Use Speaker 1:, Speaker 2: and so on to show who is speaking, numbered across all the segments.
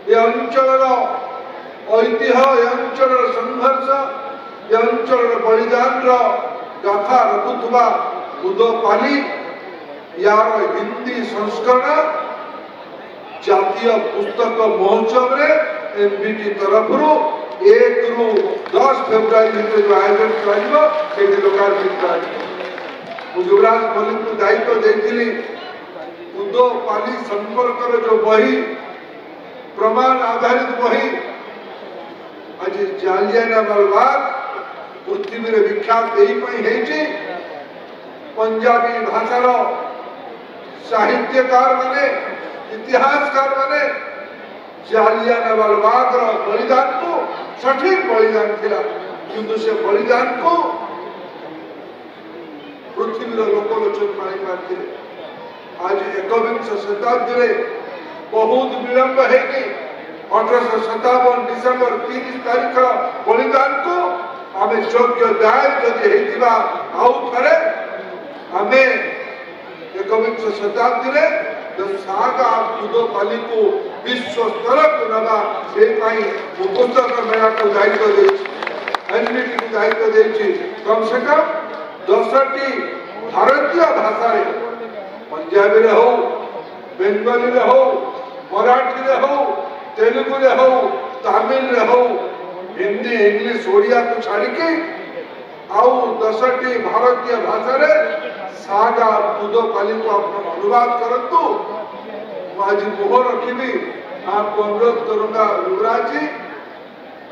Speaker 1: ये अंचल ऐतिह्य ये अंचल संघर्ष ये अंचल बलिदान गाथा रखुवा उदपाली यार हिंदी संस्करण जातीय पुस्तक महोत्सव रे एनबीटी तरफ 1 रु 10 फेब्रुआरी भितर जो आयोजन कर लोकार्पित युवराज मल्लिक को दायित्व देती उदपाली संपर्क जो बही प्रमाण आधारित बही आज जालियानवाला बाग पृथ्वी विख्यात यही पंजाबी भाषार साहित्यकार माने इतिहासकार माने जालियानवाला बाग बलिदान को सठिक बलिदान थिला किंतु से बलिदान को पृथ्वी लोकलोचन पाई आज 21 शताब्दी रे बहुत विलंब है कि 1857 डिसेंबर 30 तारीख बलिदान को आमे योग्य दाय जदि आउ थे आमे 21 शताब्दी रे सागा उदपाली को विश्व स्तर को नवा से पुस्तक मेला को दायित्व एनबीटी को दायित्व दे कम से कम 10टी भारतीय भाषा पंजाबी रे हो बेंगली रे हो मराठी रे हो तेलुगु रे हो तमिल रे हो हिंदी इंग्लिश ओडिया को छाड़ी के आउ 10टी भारतीय भाषा रे सागा उदपाली को अनुवाद करतु आज मुह रखी आपको अनुरोध करूंगा युवराज जी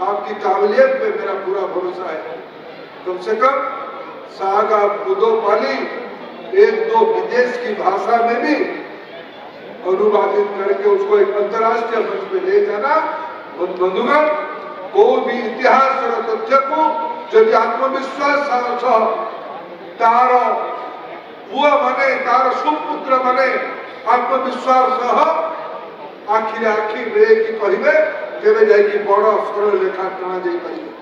Speaker 1: आपकी काबिलियत पे मेरा पूरा भरोसा है कम से कम सागा उदपाली 1-2 विदेश की भाषा में भी अनुवादित करके उसको एक अंतर्राष्ट्रीय मंच पे ले जाना बंधुगण कोई भी इतिहास और तथ्य को जब आत्मविश्वास तार पुआ माने तार सुपुत्र माने आत्मविश्वास आखिरे आखि रे कि कहिबे तेबे जाई कि बड़ सरल लेखा टणा जाई पारिबे।